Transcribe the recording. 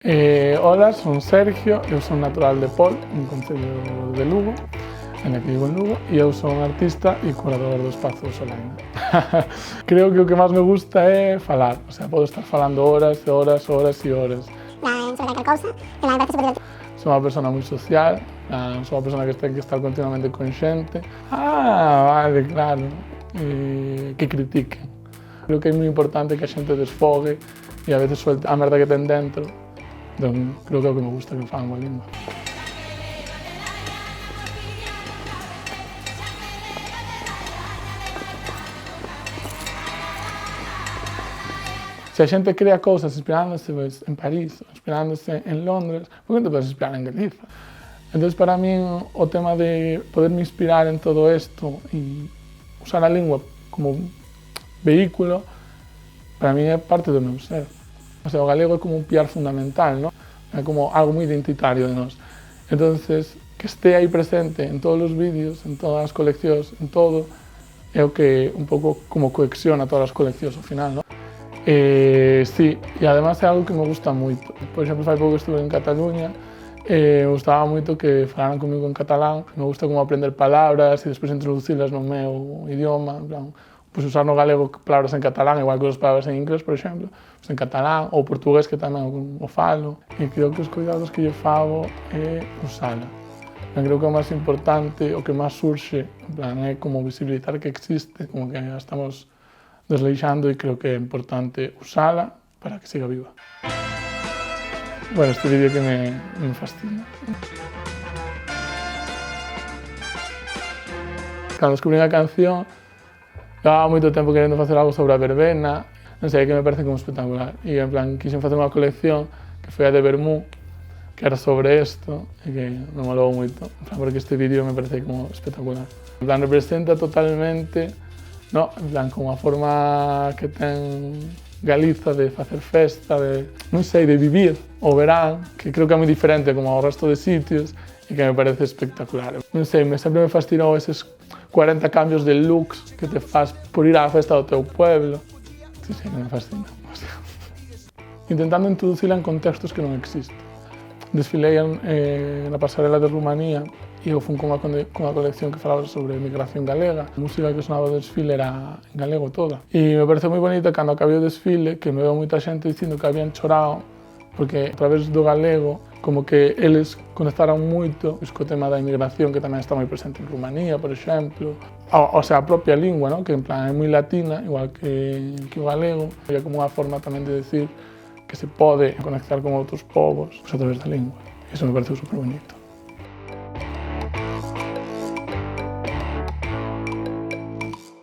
Hola, son Sergio, eu son natural de Pol, un concello de Lugo, ainda que vivo en Lugo, e eu son artista e curador do espazo Solaina. Creo que o que máis me gusta é falar, o sea, podo estar falando horas e horas e horas e horas. Sobre calquer cousa, e me parece super divertido. Son unha persona moi social, son unha persona que ten que estar continuamente con xente. Vale, claro, que critiquen. Creo que é moi importante que a xente desfogue e a veces suelte a merda que ten dentro. Entón, creo que é o que me gusta que fagan coa lingua. Se a xente crea cousas inspirándose pues, en París, inspirándose en Londres, por que non te podes inspirar en Galiza? Entón, para mí, o tema de poderme inspirar en todo isto e usar a lingua como vehículo, para mí é parte do meu ser. O sea, o galego é como un piar fundamental, ¿no? É como algo moi identitario de nós. Entonces, que este aí presente en todos os vídeos, en todas as coleccións, en todo, é o que un pouco como cohesiona todas as coleccións ao final, ¿no? Sí, e además é algo que me gusta moito. Por exemplo, fai pouco estuve en Cataluña, me gustaba moito que falaran comigo en catalán, me gusta como aprender palabras e despois introducilas no meu idioma, en plan, pues usar no galego palabras en catalán, igual que as palabras en inglés, por exemplo, pues en catalán, ou portugués, que tamén o falo, e creo que os cuidados que lle fago é usala. Eu creo que o máis importante, o que máis surxe, en plan, é como visibilizar que existe, como que a estamos desleixando e creo que é importante usala para que siga viva. Bueno, este vídeo que me fascina. Cando descubrí a canción, levaba moito tempo querendo facer algo sobre a verbena, non sei, que me parece como espectacular. E en plan, quixen facer unha colección que foi a de Bermú, que era sobre isto, e que me molou moito, en plan, porque este vídeo me parece como espectacular. En plan, representa totalmente, no, en plan, como a forma que ten Galiza de facer festa, de, non sei, de vivir o verán, que creo que é moi diferente como ao resto de sitios, e que me parece espectacular. Non sei, sempre me fascinou eses 40 cambios de looks que te faz por ir á festa do teu pueblo. Sí, que me fascina. Intentando introducila en contextos que non existen. Desfilei na pasarela de Rumanía e eu fun con unha colección que falaba sobre migración galega. A música que sonaba do desfile era en galego toda. E me pareceu moi bonita cando acabei o desfile, que me veo moita xente dicindo que habían chorado porque a través do galego como que eles conectaron moito co tema da inmigración que tamén está moi presente en Rumanía, por exemplo. O sea, a propia lingua, ¿no? Que en plan é moi latina, igual que o galego. É como unha forma tamén de decir que se pode conectar con outros povos a través da lingua. Iso me pareceu super bonito.